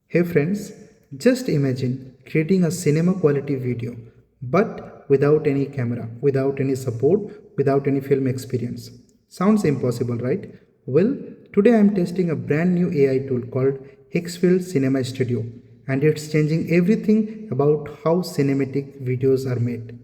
Hey friends, just imagine creating a cinema quality video, but without any camera, without any support, without any film experience. Sounds impossible, right? Well, today I'm testing a brand new AI tool called Higgsfield Cinema Studio, and it's changing everything about how cinematic videos are made.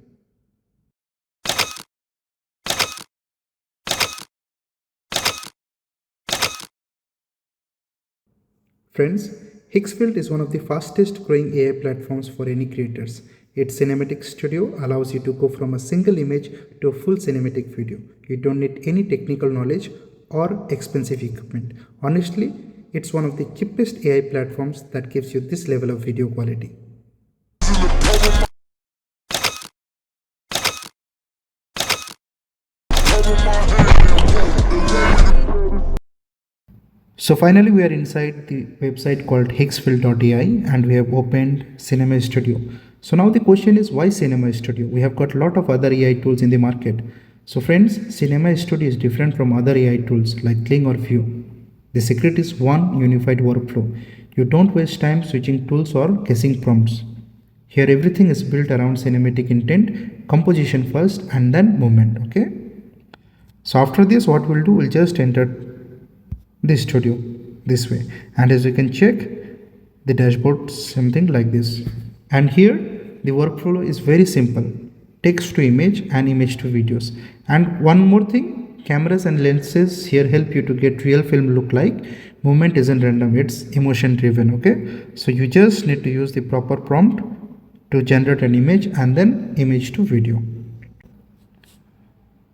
Friends, Higgsfield is one of the fastest growing AI platforms for any creators. Its cinematic studio allows you to go from a single image to a full cinematic video. You don't need any technical knowledge or expensive equipment. Honestly, it's one of the cheapest AI platforms that gives you this level of video quality. So finally we are inside the website called higgsfield.ai and we have opened Cinema Studio. So now the question is, why Cinema Studio? We have got a lot of other AI tools in the market. So friends, Cinema Studio is different from other AI tools like Kling or View. The secret is one unified workflow. You don't waste time switching tools or guessing prompts. Here everything is built around cinematic intent, composition first and then movement, okay? So after this what we'll do, we'll just enter the studio this way, and as you can check the dashboard something like this. And here the workflow is very simple: text to image and image to videos. And one more thing, cameras and lenses here help you to get real film look like. Movement isn't random, it's emotion driven, okay? So you just need to use the proper prompt to generate an image and then image to video.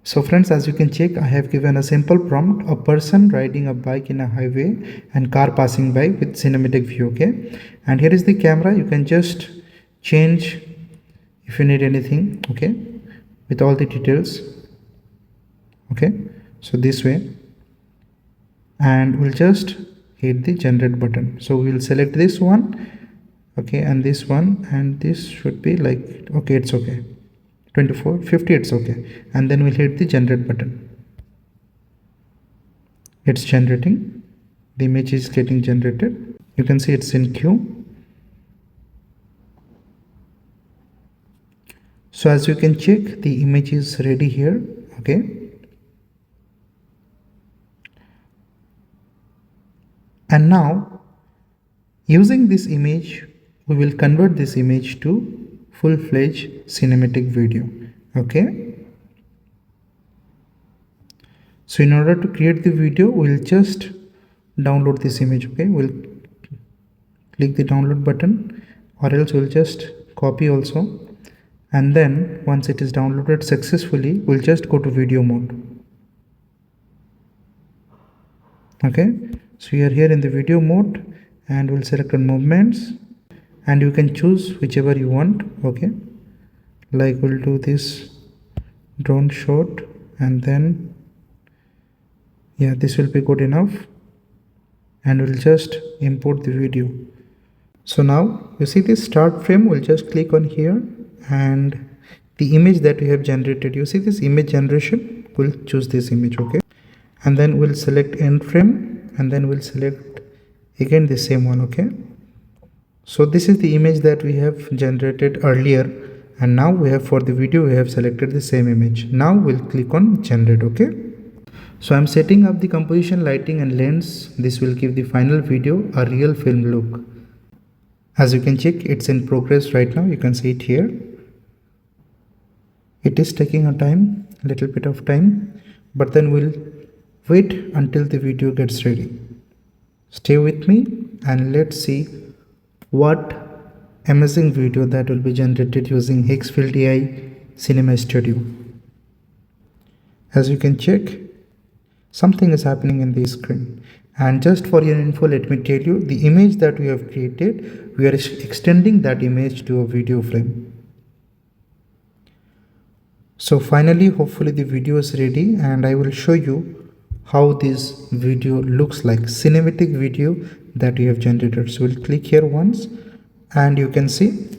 So friends, as you can check, I have given a simple prompt: a person riding a bike in a highway and car passing by with cinematic view, okay? And here is the camera. You can just change if you need anything, okay, with all the details, okay? So this way, and we'll just hit the generate button. So we'll select this one, okay, and this one, and this should be like, okay, it's okay. 24, 50, it's okay. And then we'll hit the generate button. It's generating. The image is getting generated. You can see it's in queue. So as you can check, the image is ready here, okay? And now, using this image, we will convert this image to full-fledged cinematic video, okay? So in order to create the video, we'll just download this image, okay? We'll click the download button, or else we'll just copy also. And then once it is downloaded successfully, we'll just go to video mode, okay? So we are here in the video mode, and we'll select on movements, and you can choose whichever you want, okay? Like we'll do this drone shot, and then yeah, this will be good enough, and we'll just import the video. So now you see this start frame, we'll just click on here, and the image that we have generated, you see this image generation, we'll choose this image, okay? And then we'll select end frame, and then we'll select again the same one, okay? So this is the image that we have generated earlier, and now we have, for the video, we have selected the same image. Now we'll click on generate, okay? So I'm setting up the composition, lighting and lens. This will give the final video a real film look. As you can check, it's in progress right now. You can see it here. It is taking a little bit of time, but then we'll wait until the video gets ready. Stay with me and let's see what amazing video that will be generated using Higgsfield AI Cinema Studio. As you can check, something is happening in the screen. And just for your info, let me tell you, the image that we have created, we are extending that image to a video frame. So finally, hopefully the video is ready, and I will show you how this video looks like, cinematic video that we have generated. So we'll click here once, and you can see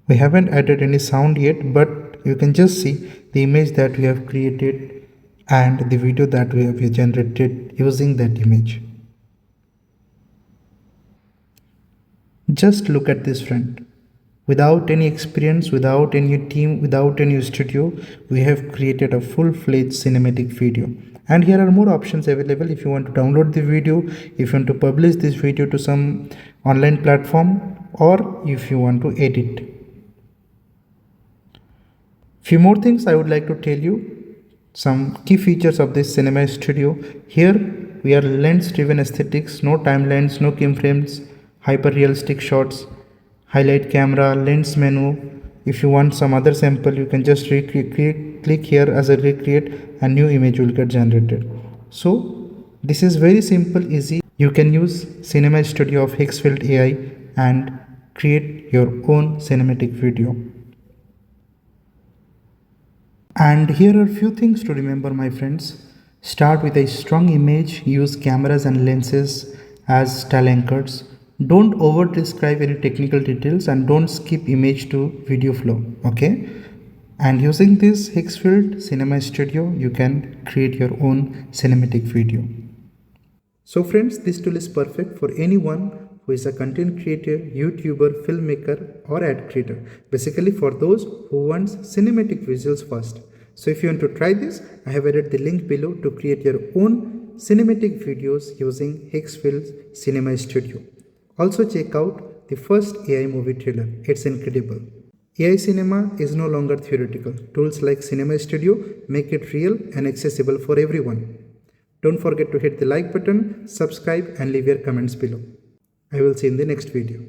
we haven't added any sound yet, but you can just see the image that we have created and the video that we have generated using that image. Just look at this, friend. Without any experience, without any team, without any studio, we have created a full-fledged cinematic video. And here are more options available if you want to download the video, if you want to publish this video to some online platform, or if you want to edit. Few more things I would like to tell you. Some key features of this cinema studio. Here we are lens driven aesthetics, no timelines, no keyframes, hyper realistic shots, highlight camera, lens menu. If you want some other sample, you can just click here as a recreate, and new image will get generated. So this is very simple, easy. You can use cinema studio of Higgsfield AI and create your own cinematic video. And here are few things to remember, my friends. Start with a strong image, use cameras and lenses as style anchors. Don't over describe any technical details and don't skip image to video flow, okay? And using this Higgsfield Cinema Studio, you can create your own cinematic video. So friends, this tool is perfect for anyone who is a content creator, YouTuber, filmmaker or ad creator. Basically for those who wants cinematic visuals first. So if you want to try this, I have added the link below to create your own cinematic videos using Higgsfield Cinema Studio. Also check out the first AI movie trailer. It's incredible. AI cinema is no longer theoretical. Tools like Cinema Studio make it real and accessible for everyone. Don't forget to hit the like button, subscribe and leave your comments below. I will see you in the next video.